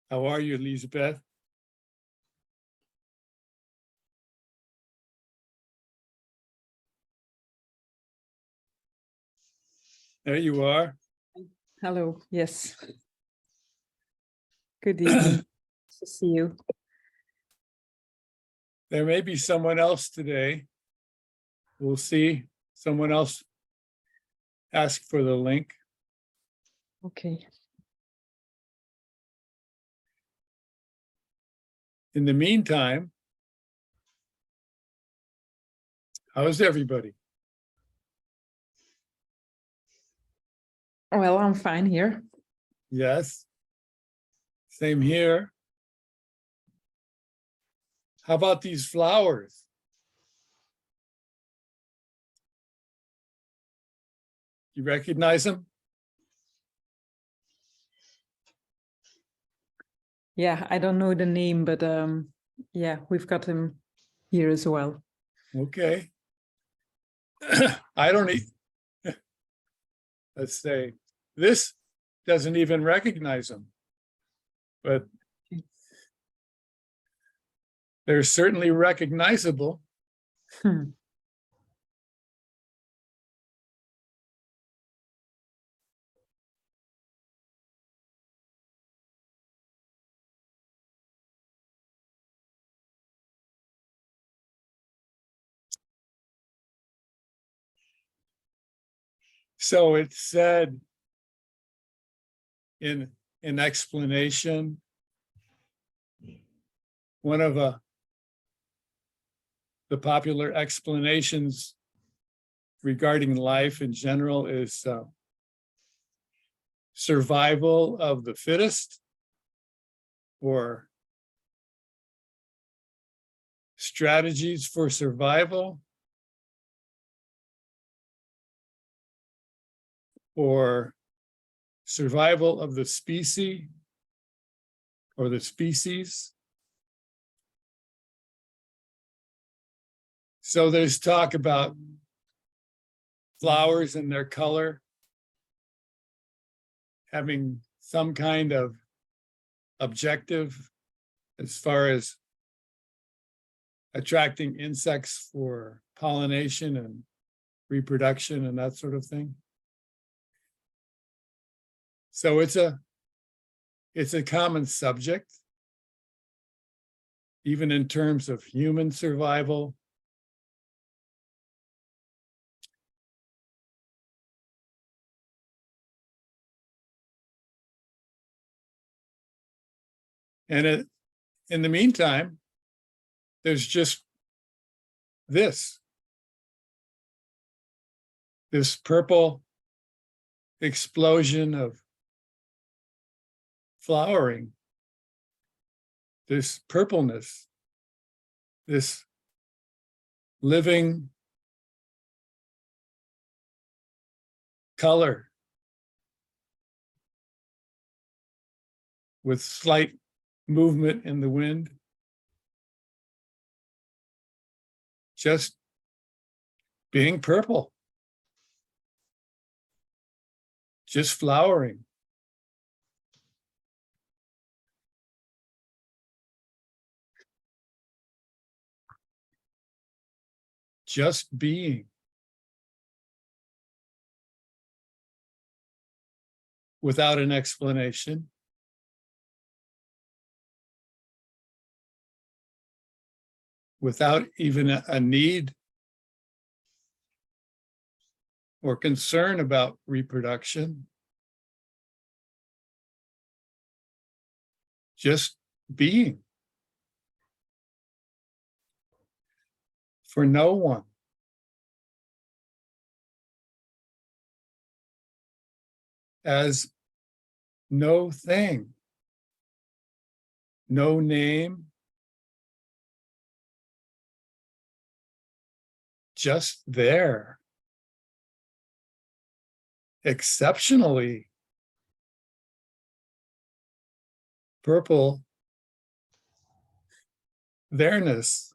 How are you, Elizabeth? There you are. Hello, yes. Good evening. Nice to see you. There may be someone else today. We'll see. Someone else ask for the link. Okay. In the meantime, how's everybody? Well, I'm fine here. Yes. Same here. How about these flowers? You recognize them? Yeah, I don't know the name, but yeah, we've got him here as well. Okay. I don't let's say this doesn't even recognize them, but they're certainly recognizable. Hmm. So it said in an explanation, one of the popular explanations regarding life in general is survival of the fittest, or strategies for survival, or survival of the species or the species. So there's talk about flowers and their color having some kind of objective as far as attracting insects for pollination and reproduction and that sort of thing. So it's a common subject, even in terms of human survival. And in the meantime, there's just this purple explosion of flowering, this purpleness, this living color with slight movement in the wind, just being purple, just flowering. Just being. Without an explanation. Without even a need or concern about reproduction. Just being. For no one. As no thing. No name. Just there. Exceptionally purple there-ness.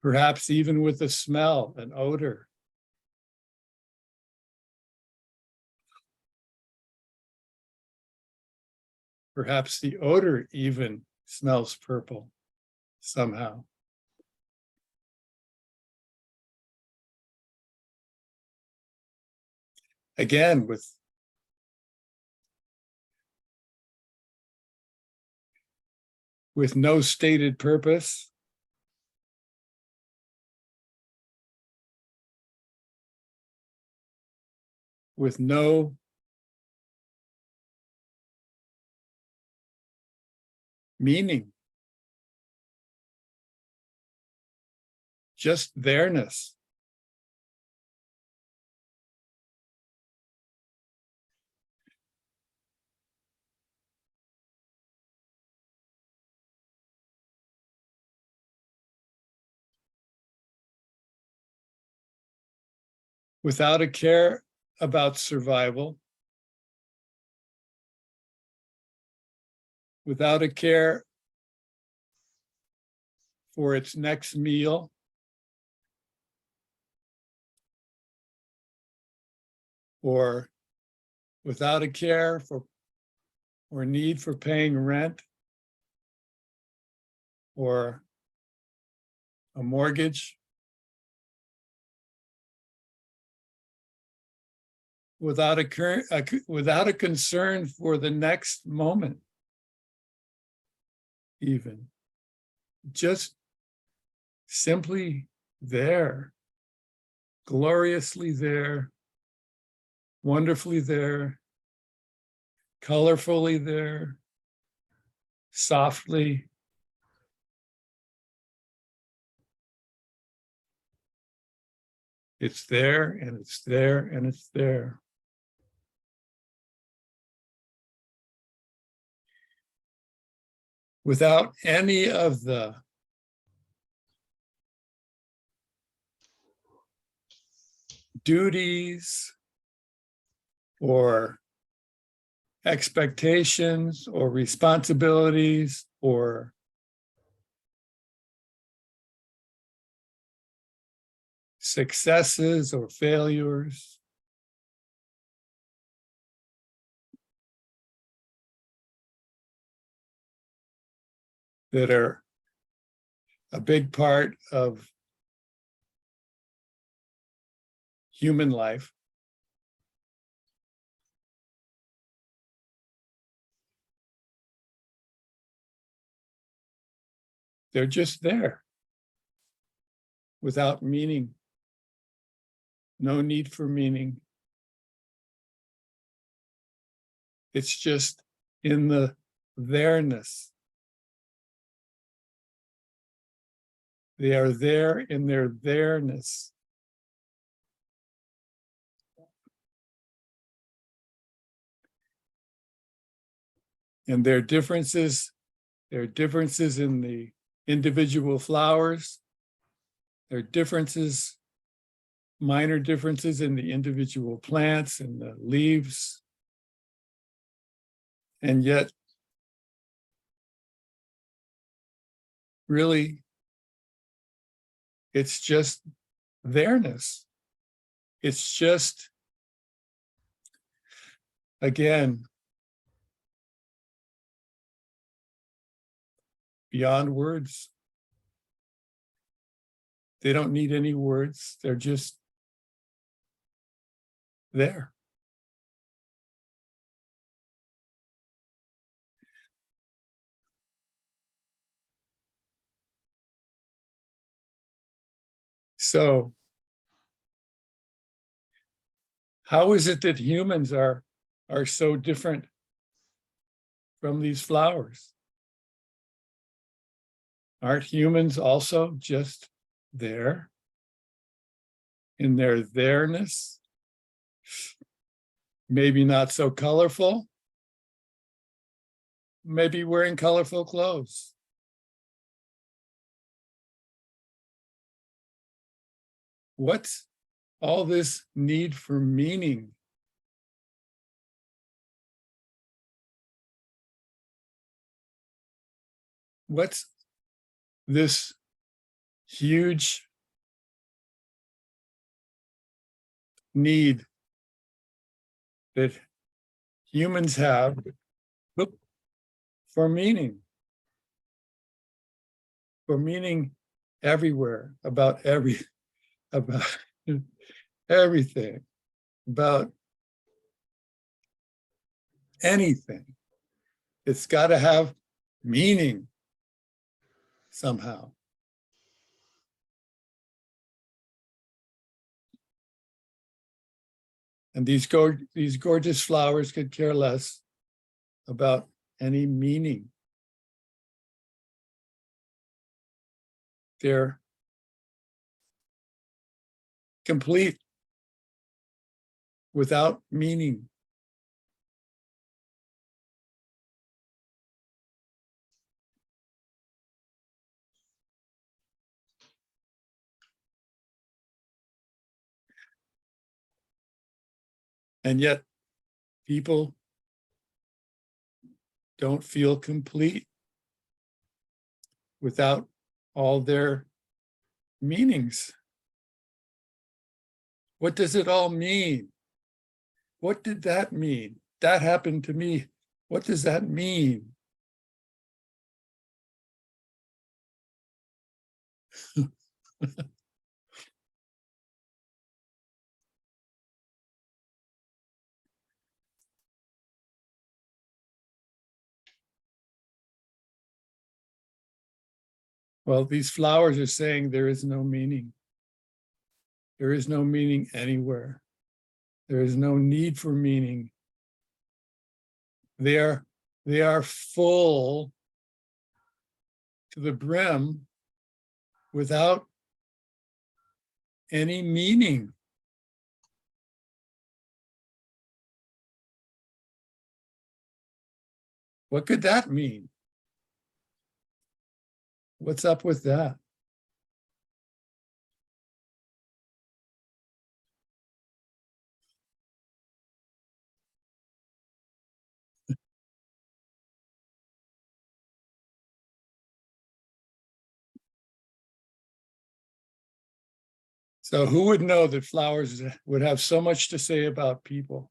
perhaps even with a smell, an odor. Perhaps the odor even smells purple somehow. Again, with no stated purpose, with no meaning, just there-ness. Without a care about survival, without a care for its next meal, or without a care for or need for paying rent or a mortgage, without a concern for the next moment, even just simply there, gloriously there, wonderfully there, colorfully there, softly. It's there and it's there and it's there. Without any of the duties or expectations or responsibilities or successes or failures. That are a big part of human life. They're just there without meaning, no need for meaning. It's just in the there-ness. They are there in their there-ness. And there are differences in the individual flowers. There are differences, minor differences in the individual plants and the leaves. And yet, really, it's just there-ness. It's just, again, beyond words. They don't need any words. They're just there. So, how is it that humans are so different from these flowers? Aren't humans also just there in their there-ness? Maybe not so colorful. Maybe wearing colorful clothes. What's all this need for meaning? What's this huge need that humans have for meaning everywhere, about everything, about anything. It's got to have meaning somehow. And these gorgeous flowers could care less about any meaning. They're complete without meaning. And yet people don't feel complete without all their meanings. What does it all mean? What did that mean? That happened to me. What does that mean? Well, these flowers are saying there is no meaning. There is no meaning anywhere. There is no need for meaning. They are full to the brim without any meaning. What could that mean? What's up with that? So who would know that flowers would have so much to say about people?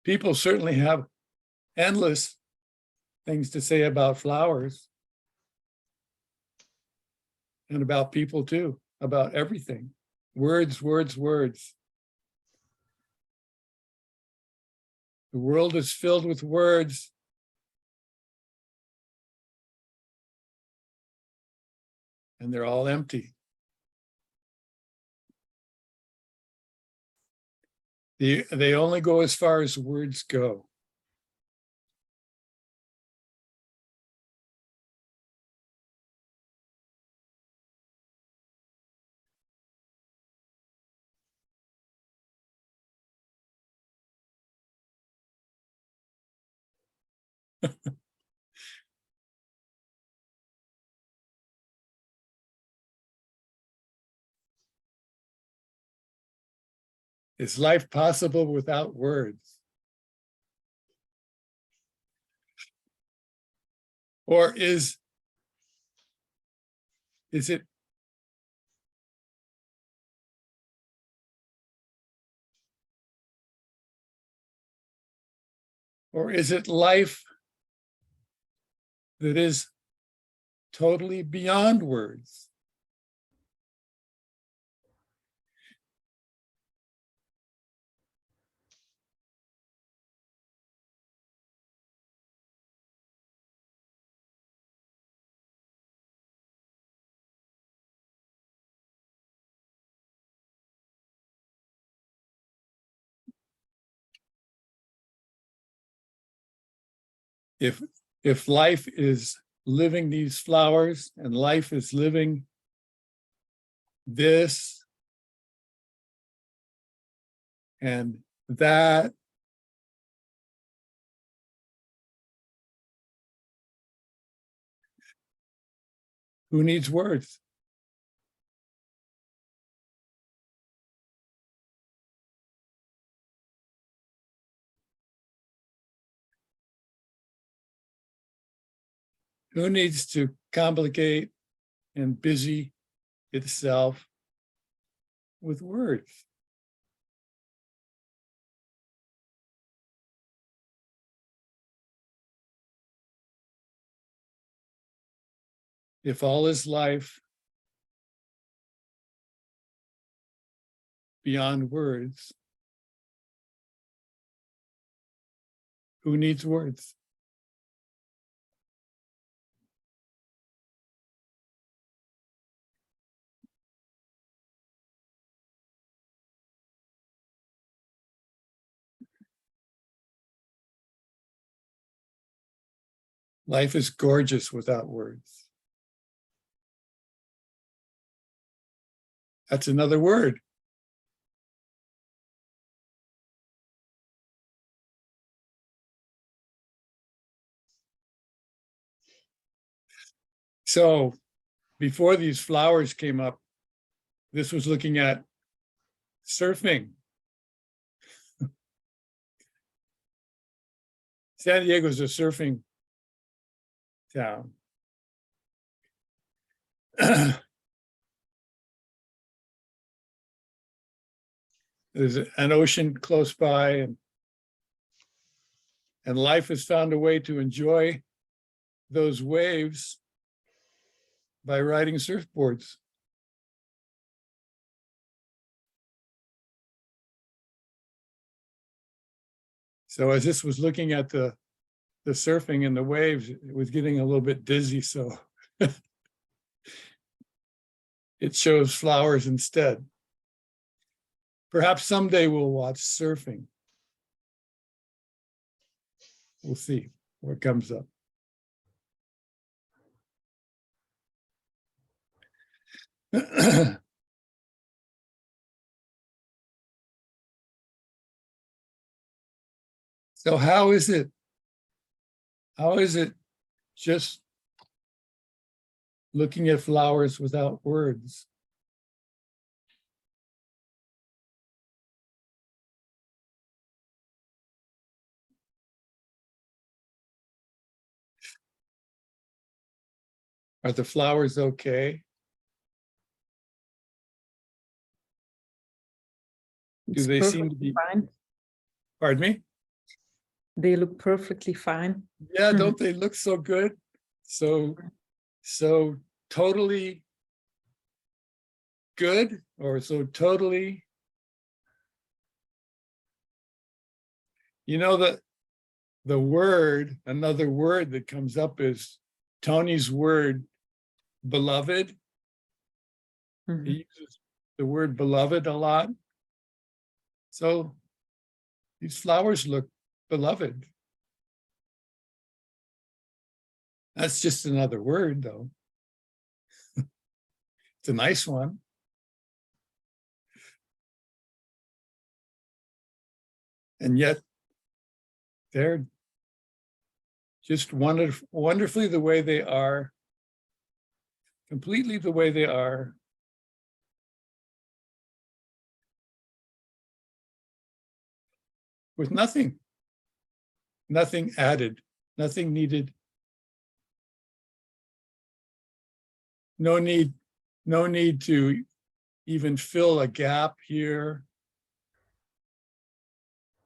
People certainly have endless things to say about flowers and about people too, about everything. Words, words, words. The world is filled with words. And they're all empty. They only go as far as words go. Is life possible without words? Or is it life that is totally beyond words? If life is living these flowers and life is living this and that, who needs words? Who needs to complicate and busy itself with words? If all is life beyond words, who needs words? Life is gorgeous without words. That's another word. So before these flowers came up, this was looking at surfing. San Diego is a surfing town. There's an ocean close by, and life has found a way to enjoy those waves by riding surfboards. So as this was looking at the surfing and the waves, it was getting a little bit dizzy, so it shows flowers instead. Perhaps someday we'll watch surfing. We'll see what comes up. So how is it just looking at flowers without words? Are the flowers okay? Do It's they seem to perfectly be, fine. pardon me? They look perfectly fine. Yeah, don't they look so good? So totally good, or so totally, you know, the word, another word that comes up is Tony's word, beloved. Mhm. He uses the word beloved a lot. So these flowers look beloved. That's just another word, though. It's a nice one. And yet they're just wonderfully the way they are, completely the way they are. With nothing added, nothing needed. No need to even fill a gap here.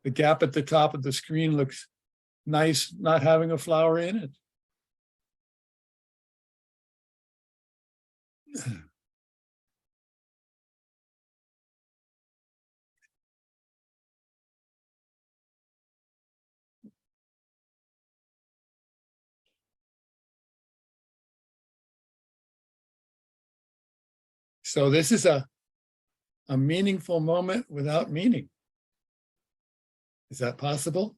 The gap at the top of the screen looks nice, not having a flower in it. So this is a meaningful moment without meaning. Is that possible?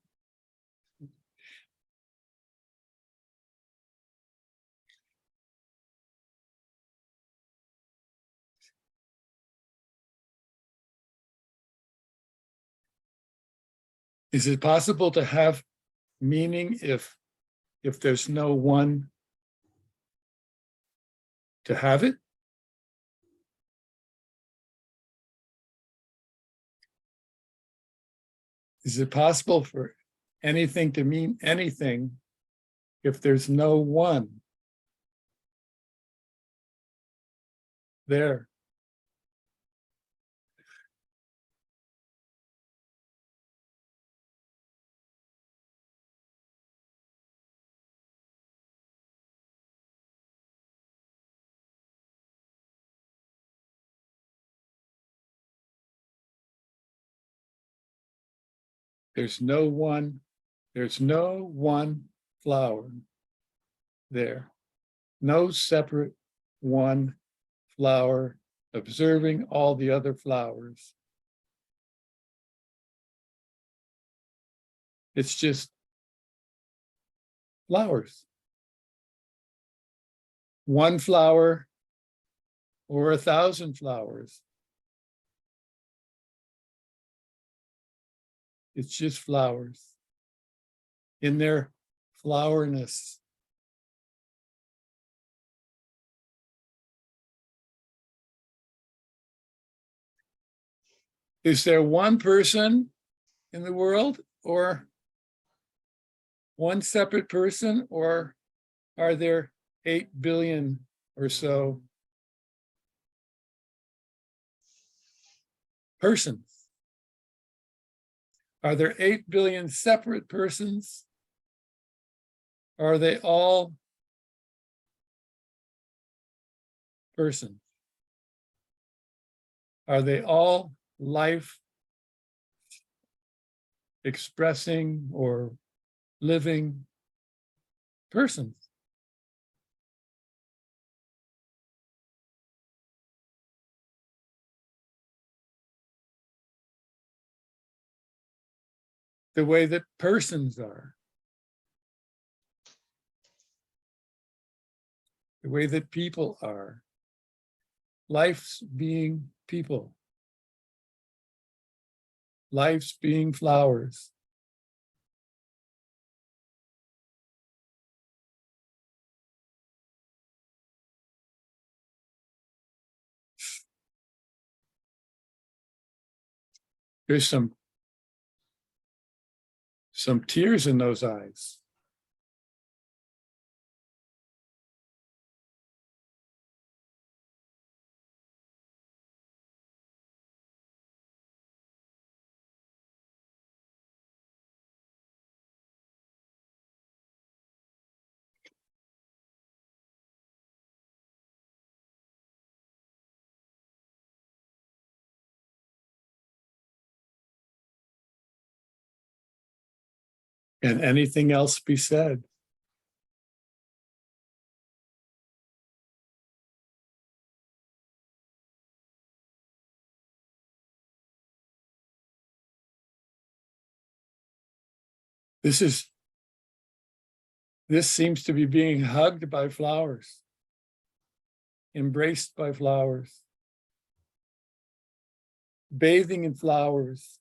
Is it possible to have meaning if there's no one to have it? Is it possible for anything to mean anything if there's no one there. There's no one flower there. No separate one flower observing all the other flowers. It's just flowers. One flower or 1,000 flowers. It's just flowers in their flowerness. Is there one person in the world, or one separate person, or are there 8 billion or so persons? Are there 8 billion separate persons? Or are they all persons? Are they all life expressing or living persons? The way that persons are. The way that people are. Life's being people. Life's being flowers. There's some tears in those eyes. Can anything else be said? This seems to be being hugged by flowers, embraced by flowers, bathing in flowers.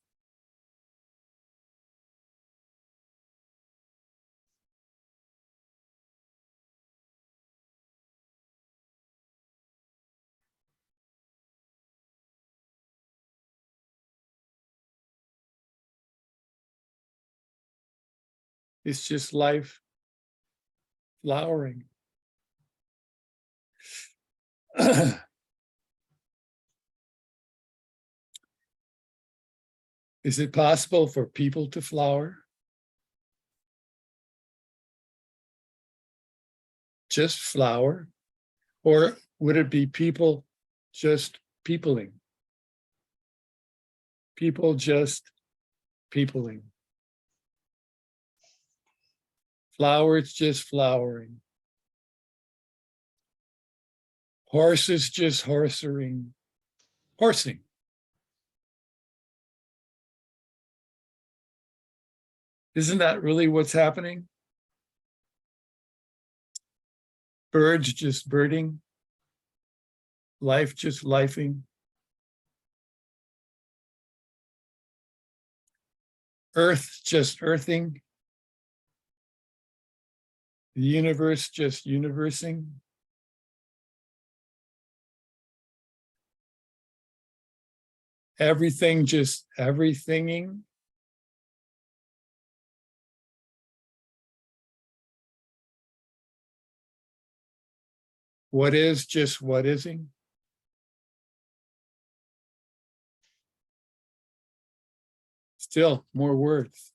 It's just life flowering. Is it possible for people to flower? Just flower? Or would it be people just peopling? People just peopling. Flowers just flowering. Horses just horsing. Isn't that really what's happening? Birds just birding. Life just lifing. Earth just earthing. The universe just universing. Everything just everythinging. What is just what ising. Still more words.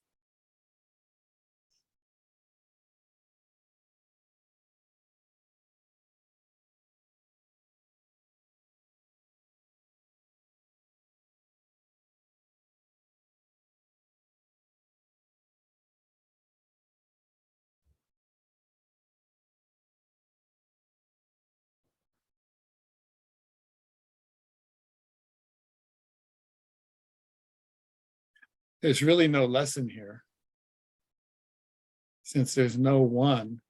There's really no lesson here, since there's no one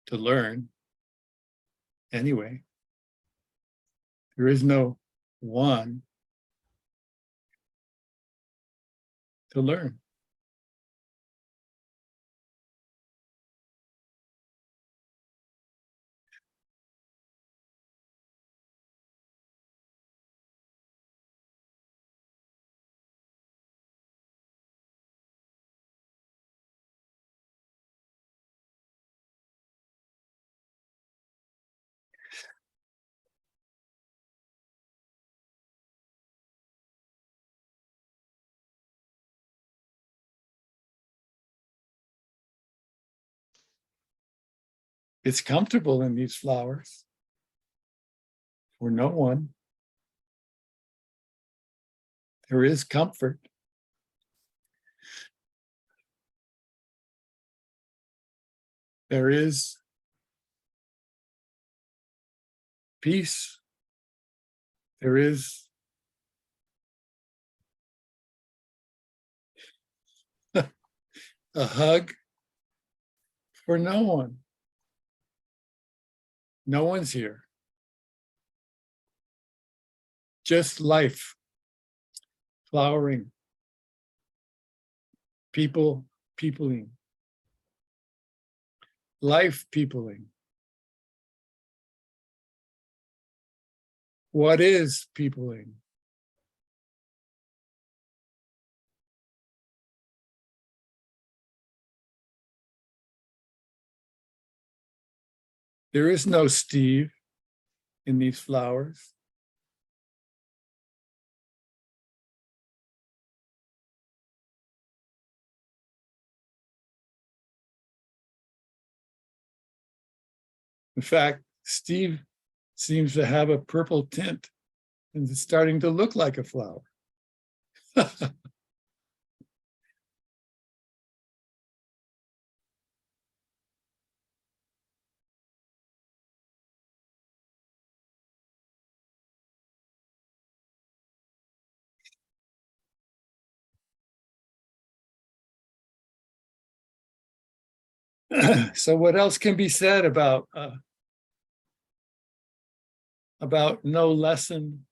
to learn anyway. There is no one to learn. It's comfortable in these flowers for no one. There is comfort. There is peace. There is a hug for no one. No one's here. Just life, flowering, people peopling, life peopling. What is peopling? There is no Steve in these flowers. In fact, Steve seems to have a purple tint and it's starting to look like a flower. So what else can be said about no lesson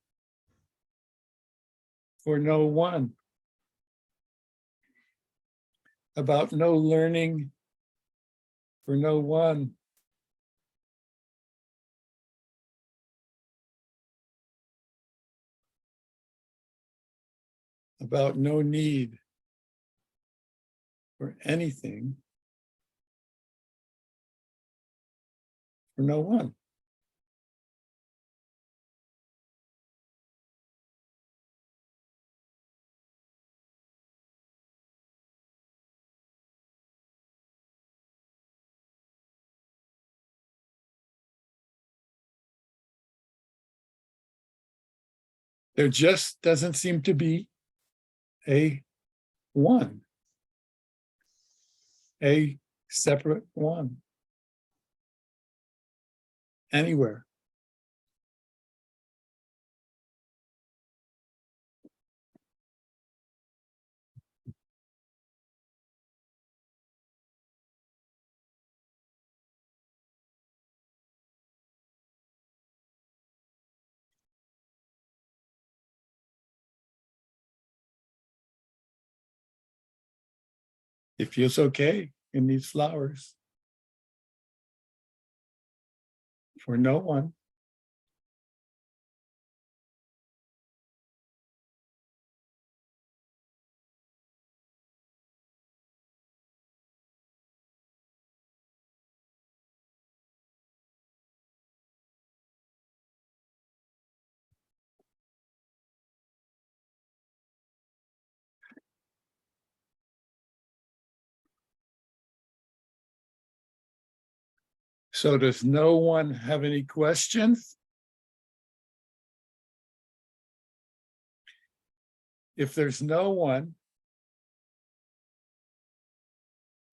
for no one? About no learning for no one? About no need for anything for no one? There just doesn't seem to be a one, a separate one anywhere. It feels okay in these flowers for no one. So does no one have any questions? If there's no one,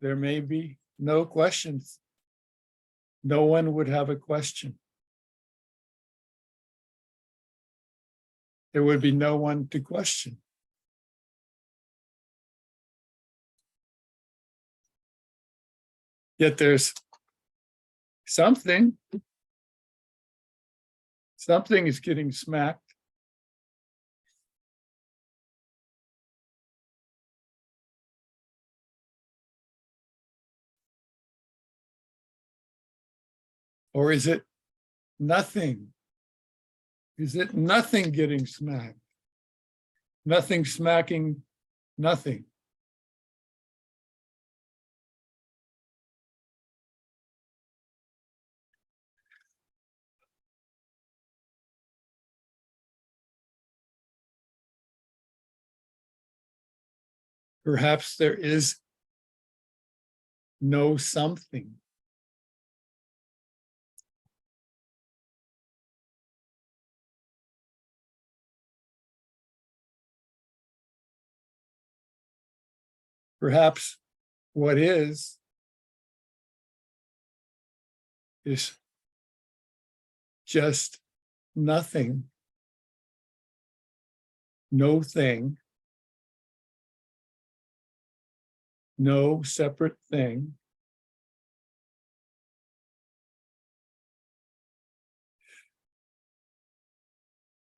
there may be no questions. No one would have a question. There would be no one to question. Yet there's something is getting smacked. Or is it nothing? Is it nothing getting smacked? Nothing smacking nothing. Perhaps there is no something. Perhaps what is just nothing, no thing, no separate thing.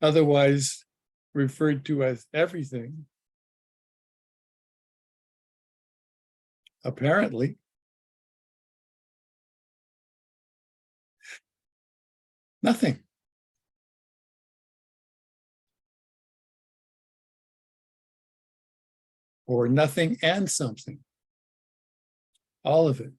Otherwise referred to as everything. Apparently. Nothing. Or nothing and something. All of it.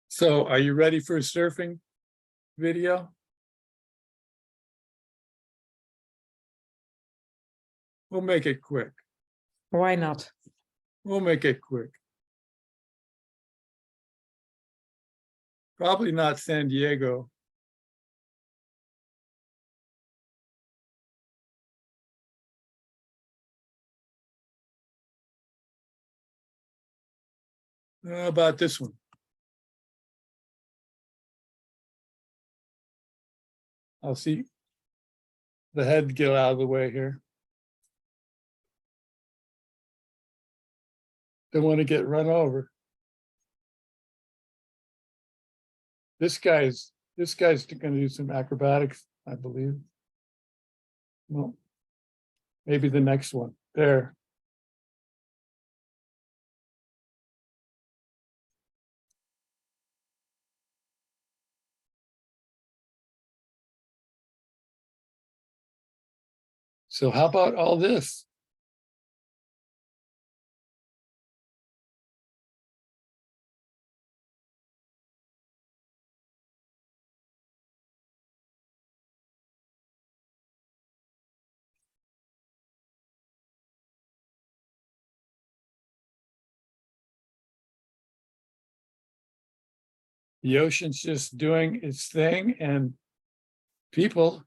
So are you ready for a surfing video? We'll make it quick. Why not? We'll make it quick. Probably not San Diego. How about this one? I'll see the head get out of the way here. Don't want to get run over. This guy's going to do some acrobatics, I believe. Well, maybe the next one. There. So how about all this? The ocean's just doing its thing, and people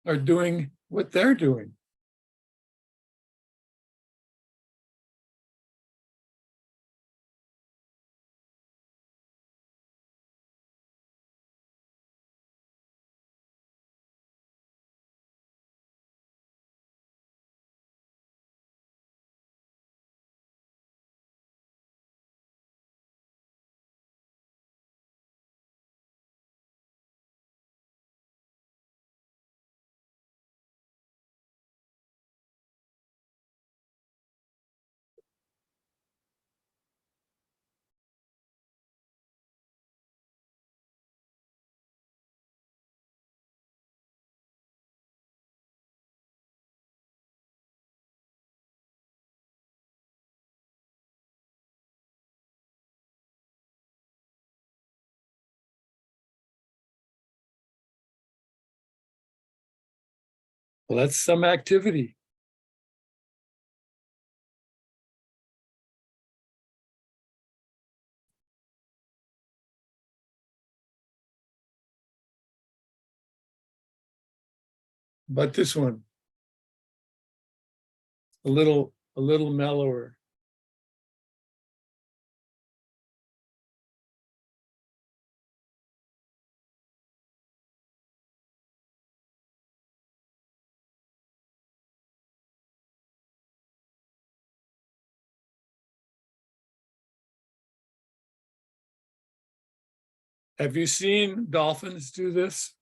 are doing what they're doing. Well, that's some activity. But this one, a little mellower. Have you seen dolphins do this?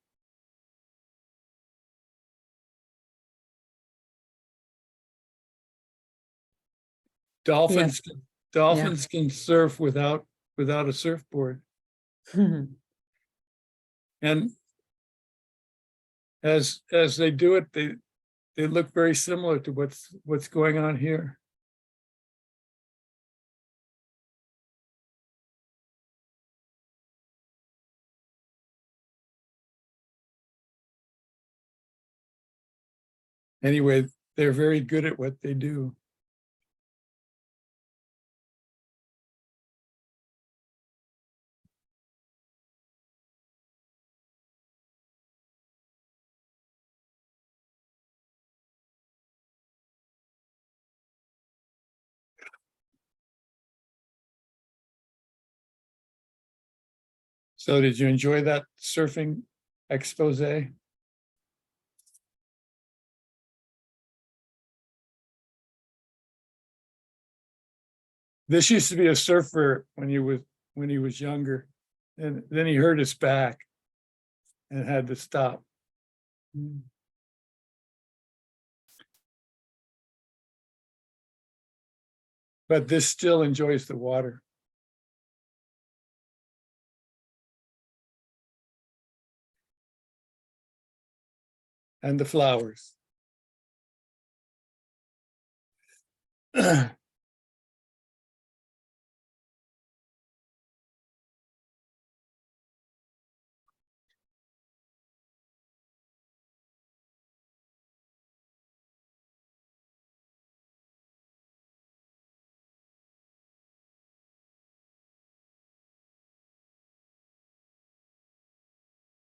Dolphins, dolphins can surf without a surfboard. And as they do it, they look very similar to what's going on here. Anyway, they're very good at what they do. So did you enjoy that surfing expose? This used to be a surfer when he was younger, and then he hurt his back and had to stop. But this still enjoys the water. And the flowers.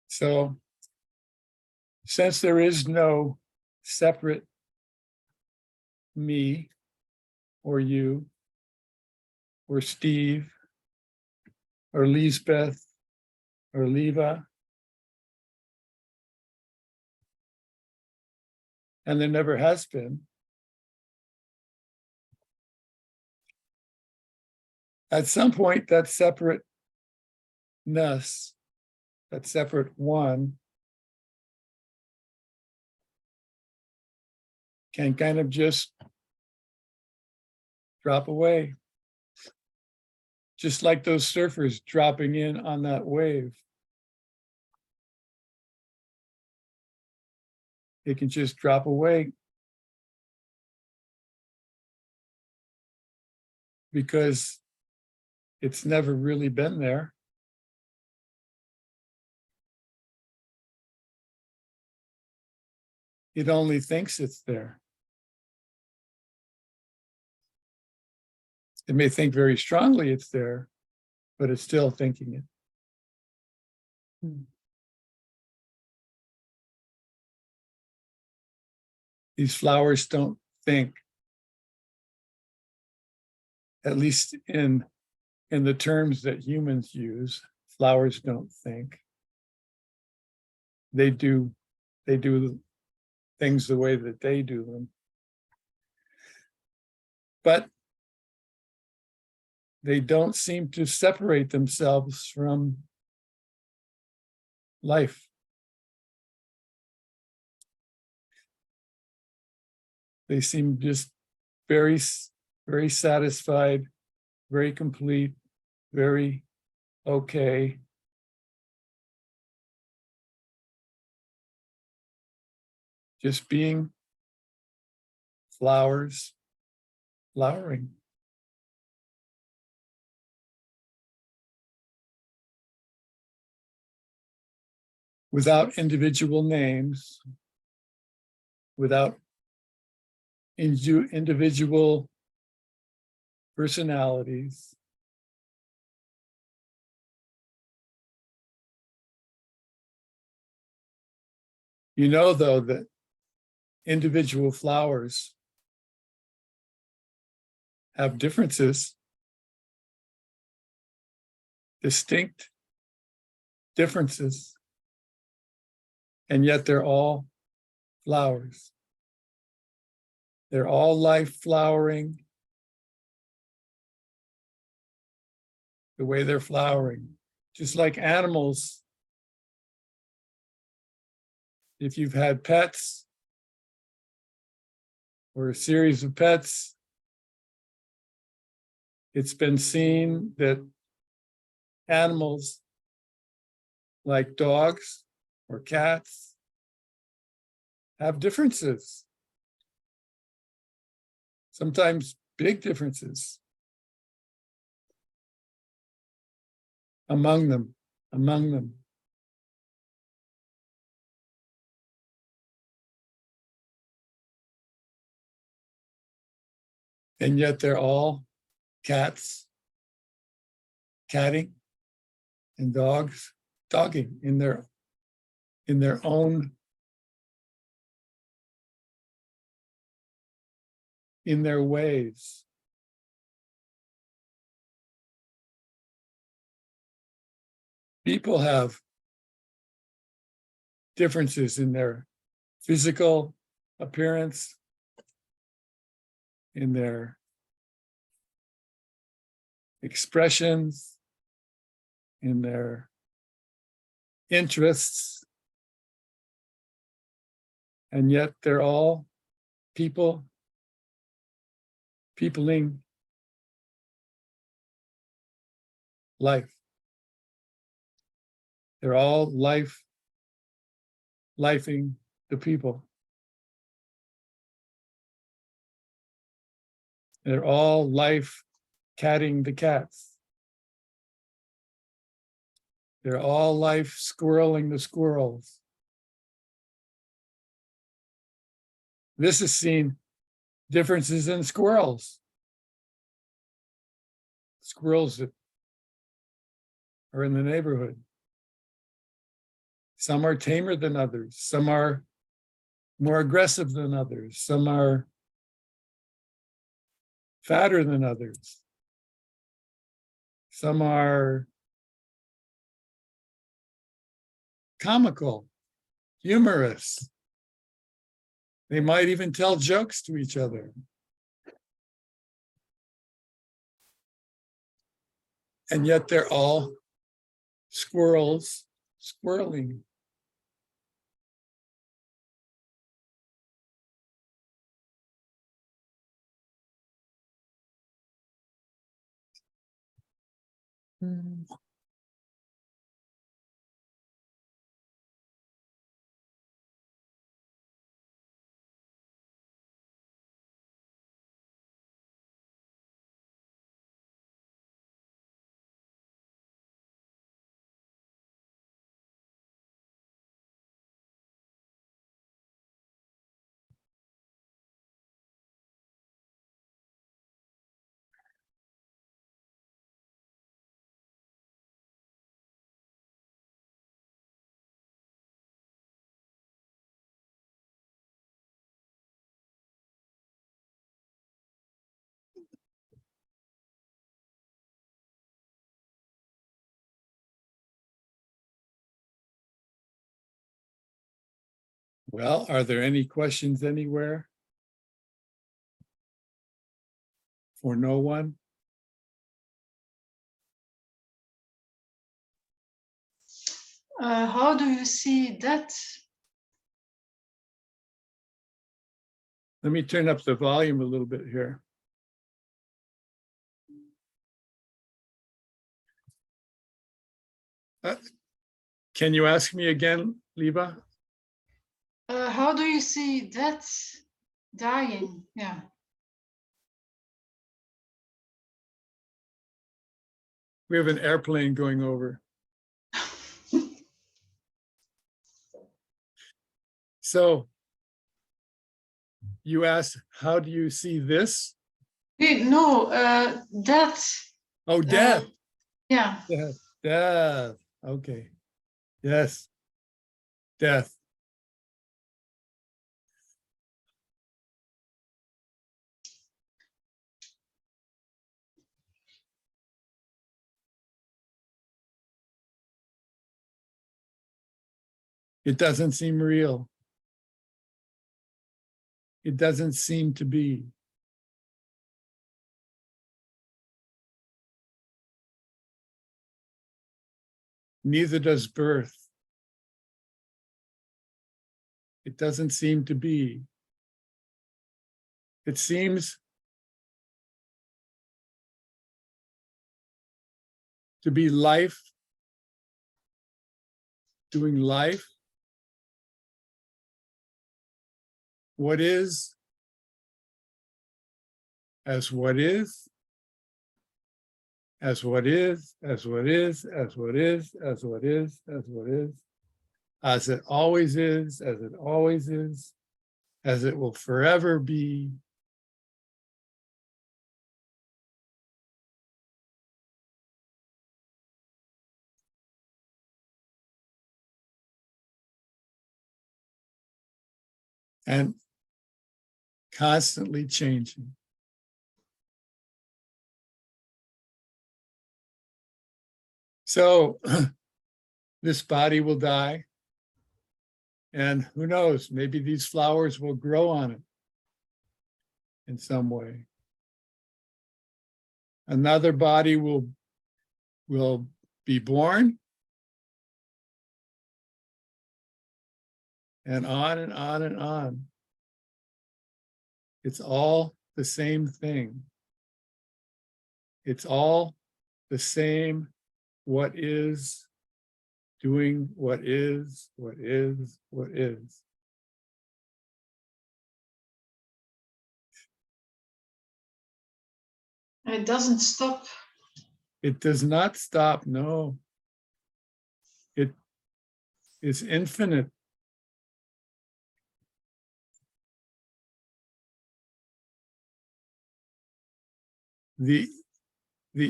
So, since there is no separate me or you or Steve or Lisbeth or Leva, and there never has been, at some point that separateness, that separate one, can kind of just drop away. Just like those surfers dropping in on that wave. It can just drop away because it's never really been there. It only thinks it's there. It may think very strongly it's there, but it's still thinking it. These flowers don't think, at least in the terms that humans use. Flowers don't think. They do things the way that they do them. But they don't seem to separate themselves from life. They seem just very, very satisfied, very complete, very okay. Just being flowers, flowering. Without individual names, without individual personalities. You know, though, that individual flowers have differences, distinct differences, and yet they're all flowers. They're all life flowering the way they're flowering. Just like animals, if you've had pets or a series of pets, it's been seen that animals like dogs or cats have differences, sometimes big differences among them. And yet they're all cats, catting, and dogs, dogging in their own, in their ways. People have differences in their physical appearance, in their expressions, in their interests, and yet they're all peopling life. They're all lifing the people. They're all life catting the cats. They're all life squirreling the squirrels. This has seen differences in squirrels. Squirrels that are in the neighborhood. Some are tamer than others. Some are more aggressive than others. Some are fatter than others. Some are comical, humorous. They might even tell jokes to each other. And yet they're all squirrels squirreling. Mm. Well, are there any questions anywhere? For no one? How do you see that? Let me turn up the volume a little bit here. Can you ask me again, Liba? How do you see that dying? Yeah. We have an airplane going over. So You asked, how do you see this? No, that. Oh, death. Yeah. Death. Death. Okay. Yes. Death. It doesn't seem real. It doesn't seem to be. Neither does birth. It doesn't seem to be. It seems to be life, doing life. What is, as what is, as what is, as what is, as what is, as what is, as what is, as it always is, as it always is, as it will forever be. And constantly changing. So this body will die, and who knows, maybe these flowers will grow on it in some way. Another body will be born, and on and on and on. It's all the same thing. It's all the same what is, doing what is, what is, what is. It doesn't stop. It does not stop, no. It is infinite. The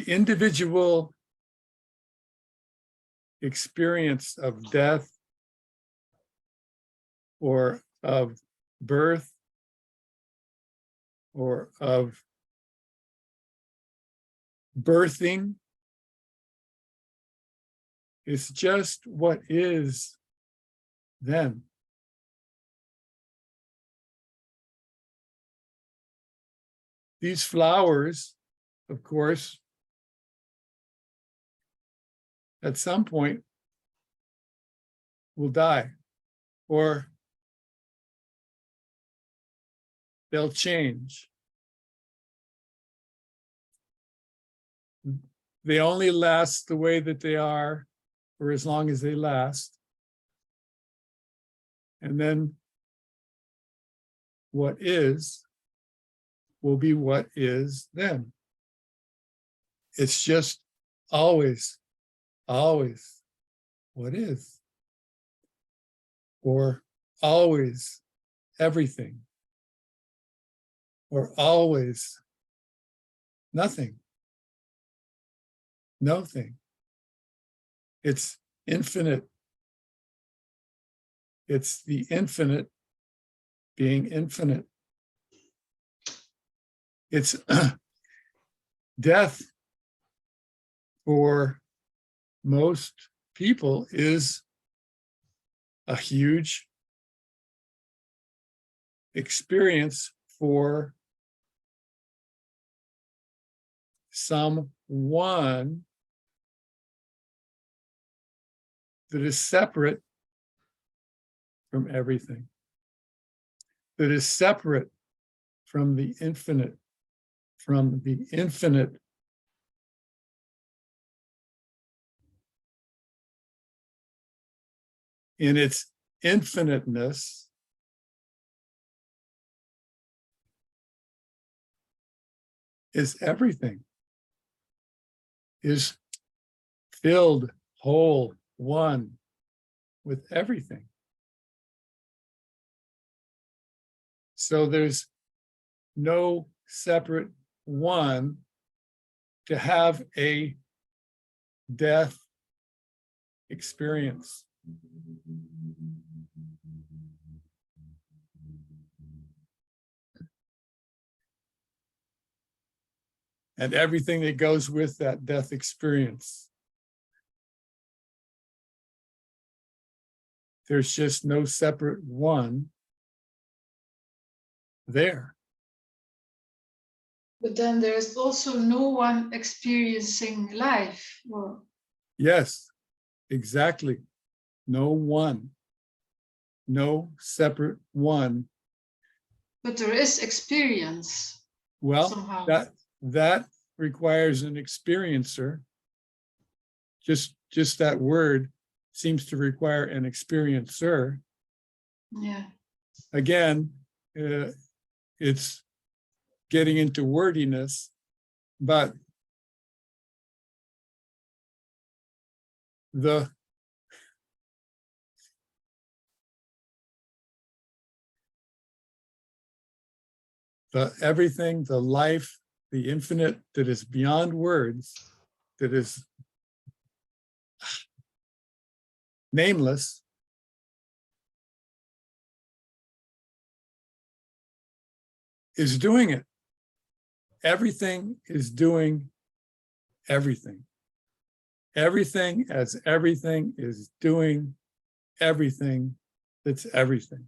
individual experience of death or of birth or of birthing is just what is then. These flowers, of course, at some point will die, or they'll change. They only last the way that they are for as long as they last. And then what is will be what is then. It's just always, always what is. Or always everything. Or always nothing. Nothing. It's infinite. It's the infinite being infinite. It's death for most people is a huge experience for someone that is separate from everything, that is separate from the infinite, in its infiniteness. Is everything, is filled, whole, one with everything. So there's no separate one to have a death experience. And everything that goes with that death experience. There's just no separate one there. But then there's also no one experiencing life. Or Yes, exactly. No one. No separate one. but there is experience Well, somehow. that requires an experiencer. Just that word seems to require an experiencer. Yeah. Again, it's getting into wordiness, but the everything, the life, the infinite that is beyond words, that is nameless, is doing it. Everything is doing everything. Everything as everything is doing everything that's everything.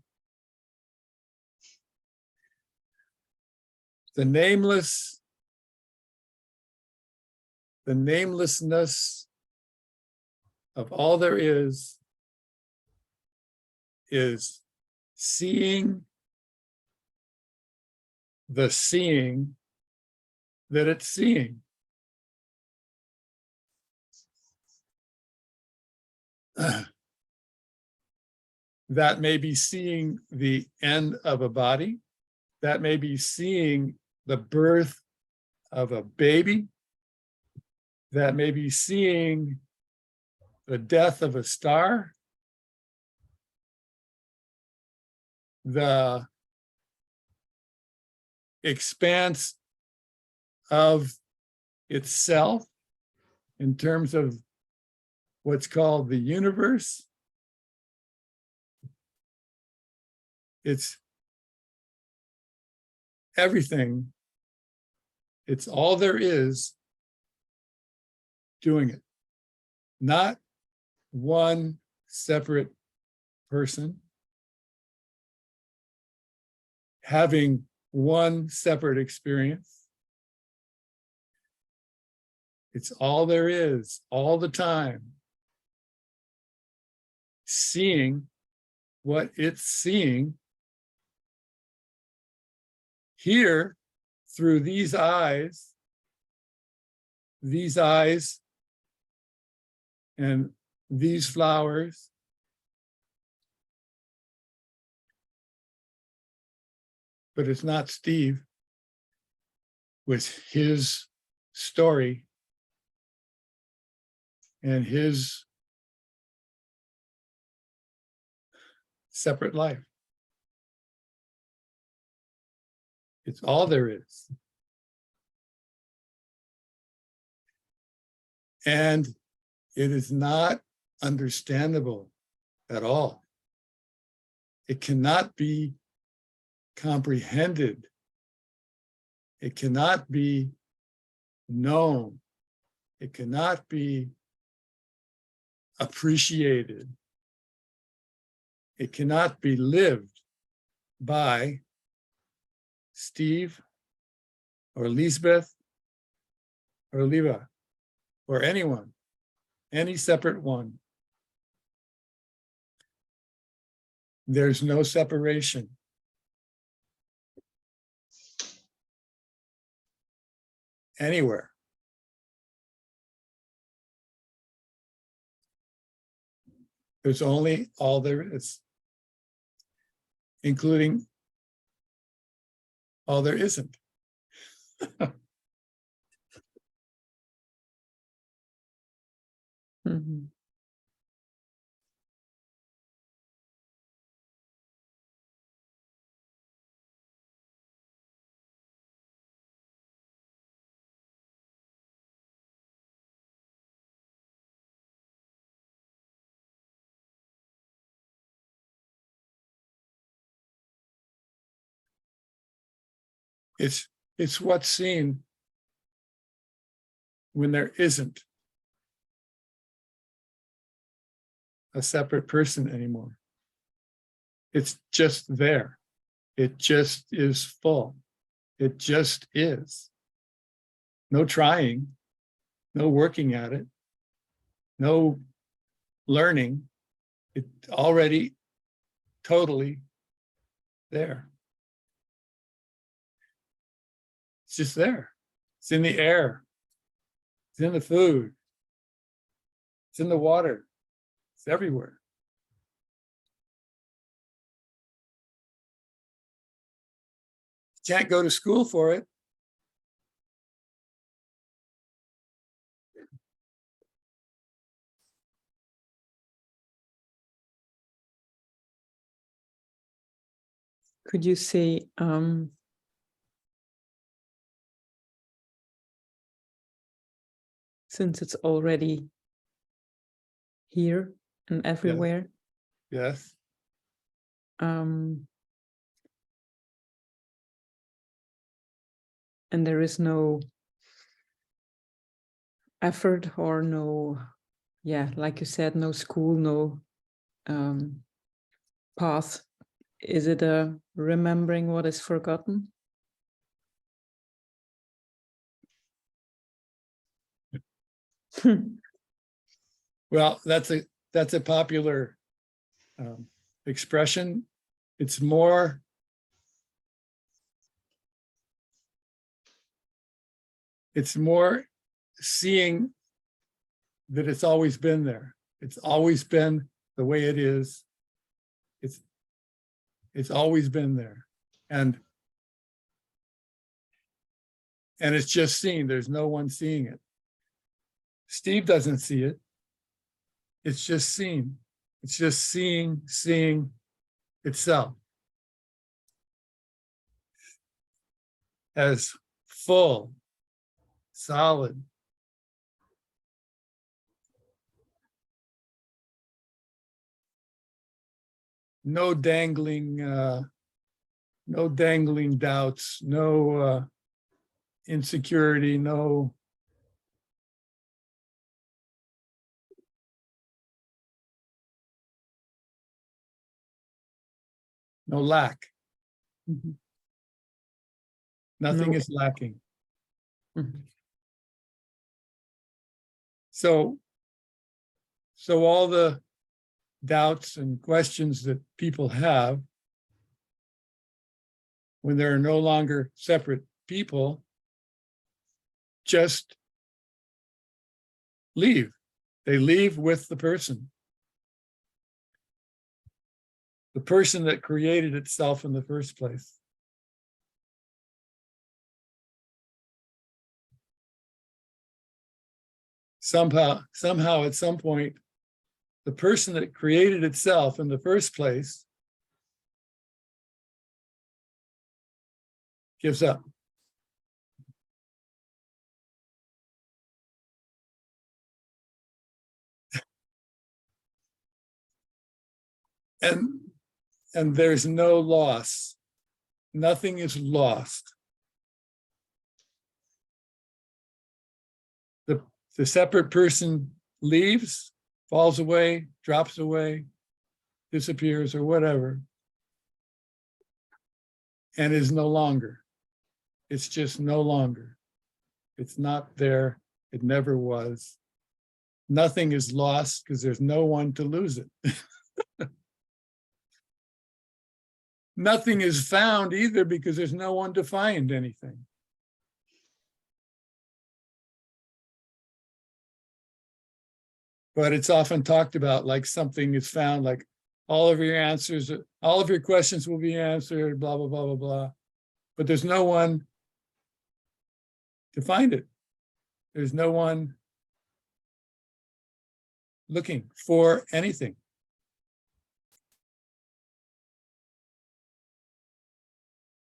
The namelessness of all there is seeing the seeing that it's seeing. That may be seeing the end of a body. That may be seeing the birth of a baby. That may be seeing the death of a star. The expanse of itself in terms of what's called the universe. It's everything. It's all there is doing it. Not one separate person having one separate experience. It's all there is, all the time. Seeing what it's seeing here through these eyes and these flowers. But it's not Steve with his story and his separate life. It's all there is. And it is not understandable at all. It cannot be comprehended. It cannot be known. It cannot be appreciated. It cannot be lived by Steve or Lisbeth or Liva or anyone, any separate one. There's no separation. Anywhere. There's only all there is, including all there isn't. Mhm. It's what's seen when there isn't a separate person anymore. It's just there. It just is full. It just is. No trying, no working at it, no learning. It's already totally there. It's just there. It's in the air. It's in the food. It's in the water. It's everywhere. You can't go to school for it. Could you say, since it's already here and everywhere, Yes. and there is no effort or no, yeah, like you said, no school, no path. Is it a remembering what is forgotten? Well, that's a popular expression. It's more seeing that it's always been there. It's always been the way it is. It's always been there. And it's just seen. There's no one seeing it. Steve doesn't see it. It's just seen. It's just seeing itself as full, solid. No dangling doubts, no insecurity, no lack. Mhm. Nothing No. is lacking. Mhm. So all the doubts and questions that people have when there are no longer separate people just leave. They leave with the person that created itself in the first place. Somehow, at some point, the person that created itself in the first place gives up. And there's no loss. Nothing is lost. The separate person leaves, falls away, drops away, disappears, or whatever, and is no longer. It's just no longer. It's not there. It never was. Nothing is lost because there's no one to lose it. Nothing is found either because there's no one to find anything. But it's often talked about like something is found, like all of your answers, all of your questions will be answered, blah, blah, blah, blah, blah. But there's no one to find it. There's no one looking for anything.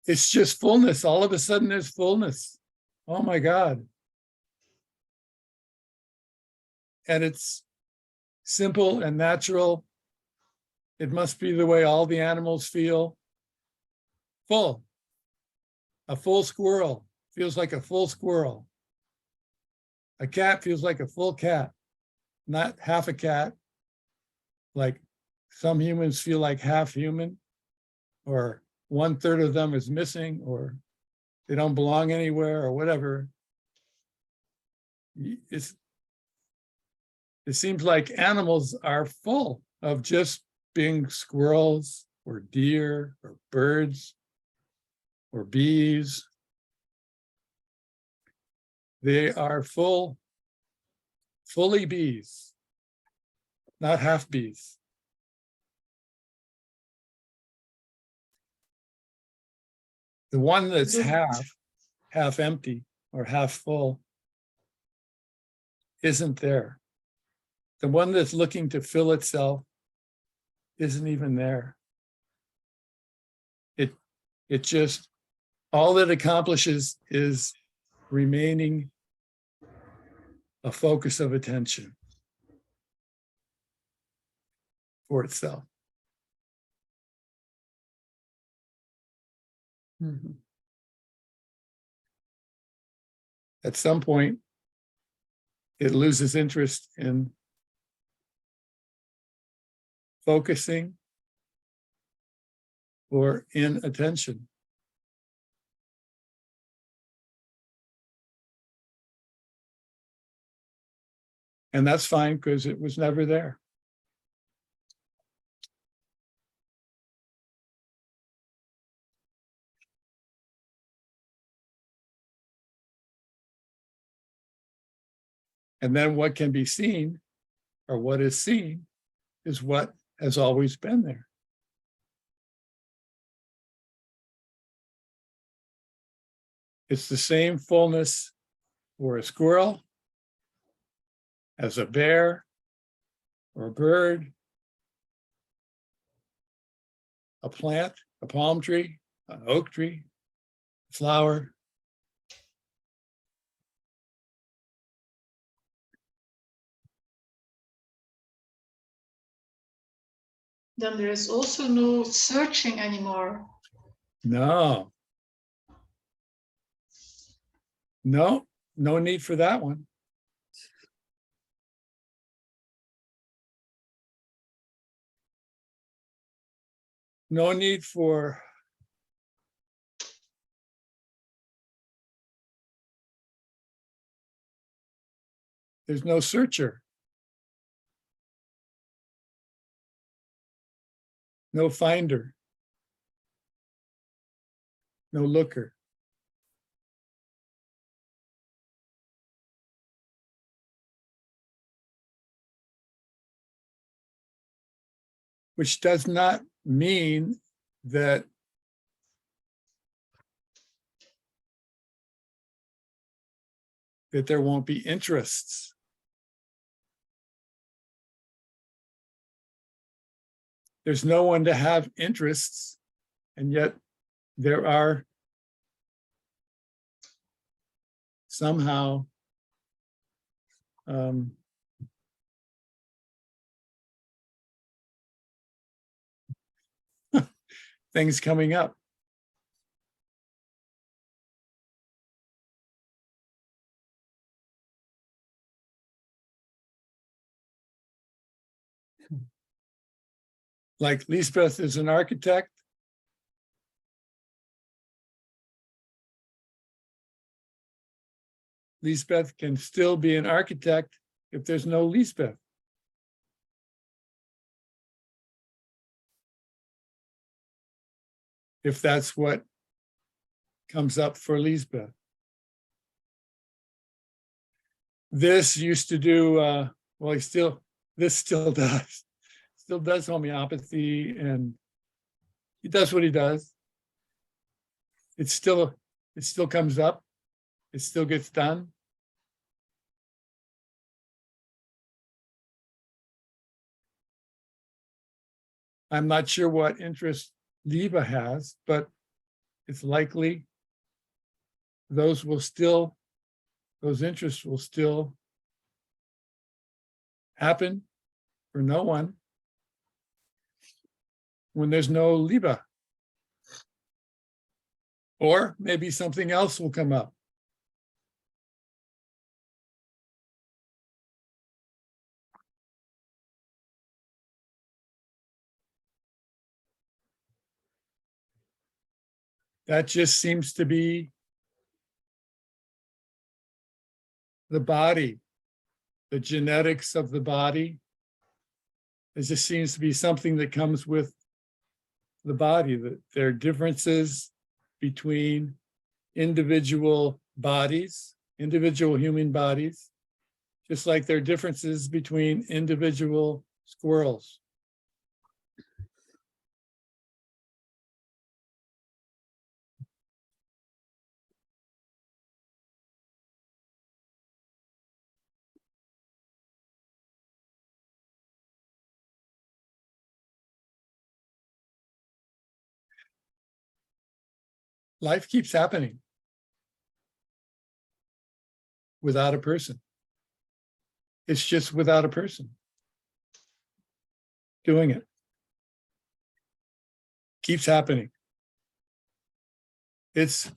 It's just fullness. All of a sudden there's fullness. Oh my God. And it's simple and natural. It must be the way all the animals feel. Full. A full squirrel feels like a full squirrel. A cat feels like a full cat, not half a cat. Like some humans feel like half human, or 1/3 of them is missing, or they don't belong anywhere, or whatever. It seems like animals are full of just being squirrels or deer or birds or bees. They are fully bees, not half bees. The one that's half empty or half full isn't there. The one that's looking to fill itself isn't even there. It just, all it accomplishes is remaining a focus of attention for itself. Mhm. At some point, it loses interest in focusing or in attention. And that's fine because it was never there. And then what can be seen, or what is seen, is what has always been there. It's the same fullness for a squirrel as a bear or a bird, a plant, a palm tree, an oak tree, a flower. Then there is also no searching anymore. No. No, no need for that one. No need for there's no searcher. No finder. No looker. Which does not mean that there won't be interests. There's no one to have interests, and yet there are somehow things coming up. Like Lisbeth is an architect. Lisbeth can still be an architect if there's no Lisbeth. If that's what comes up for Lisbeth. This used to do, well, this still does homeopathy, and he does what he does. It still comes up. It still gets done. I'm not sure what interest Liba has, but it's likely those interests will still happen for no one when there's no Liba. Or maybe something else will come up. That just seems to be the body, the genetics of the body. It just seems to be something that comes with the body, that there are differences between individual bodies, individual human bodies, just like there are differences between individual squirrels. Life keeps happening without a person. It's just without a person doing it. Keeps happening. It's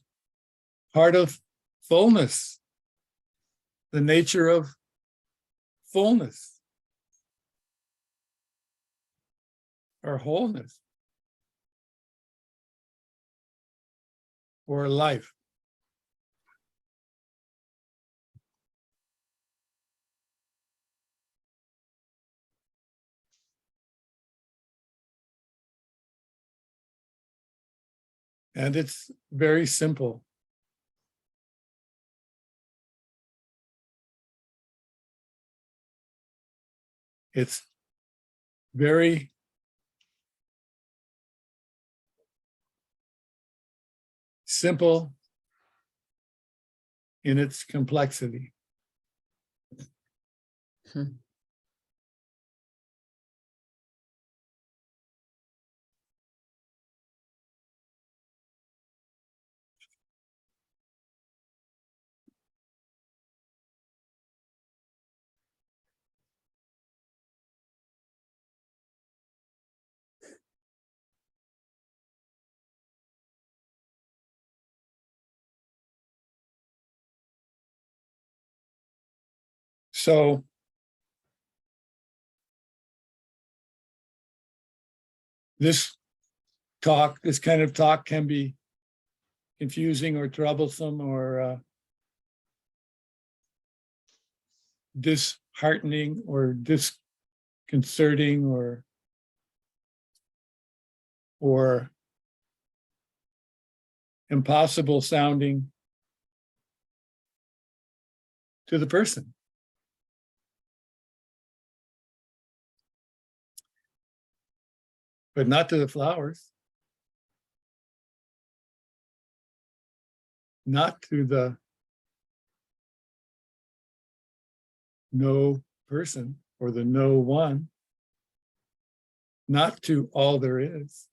part of fullness, the nature of fullness or wholeness or life. And it's very simple. It's very simple in its complexity. So this kind of talk can be confusing or troublesome or disheartening or disconcerting or impossible sounding to the person. But not to the flowers. Not to the no person or the no one. Not to all there is.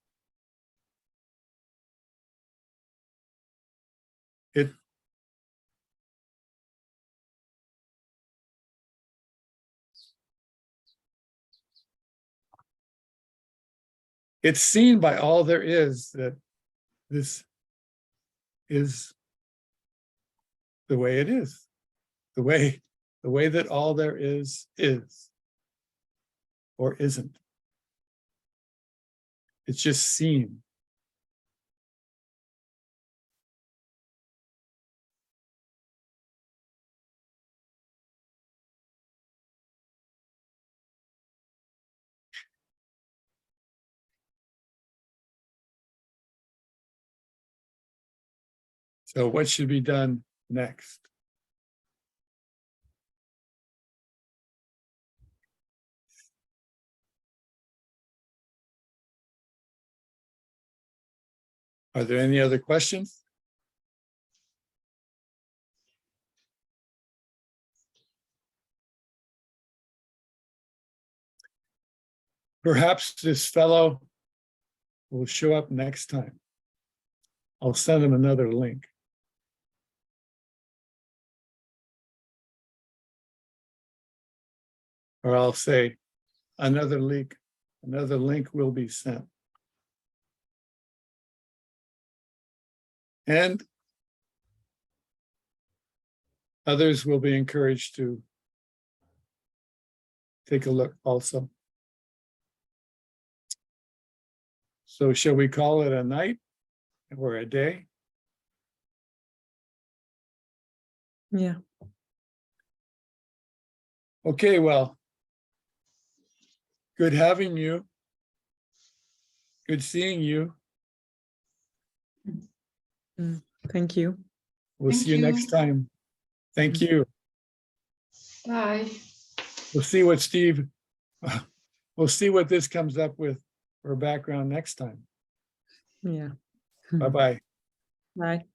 It's seen by all there is that this is the way it is, the way that all there is or isn't. It's just seen. So what should be done next? Are there any other questions? Perhaps this fellow will show up next time. I'll send him another link. Or I'll say another link will be sent. And others will be encouraged to take a look also. So shall we call it a night or a day? Yeah. Okay, well, good having you. Good seeing you. Thank you. We'll Thank see you next you. time. Thank you. Bye. We'll see what Steve, we'll see what this comes up with for background next time. Yeah. Bye-bye. Bye.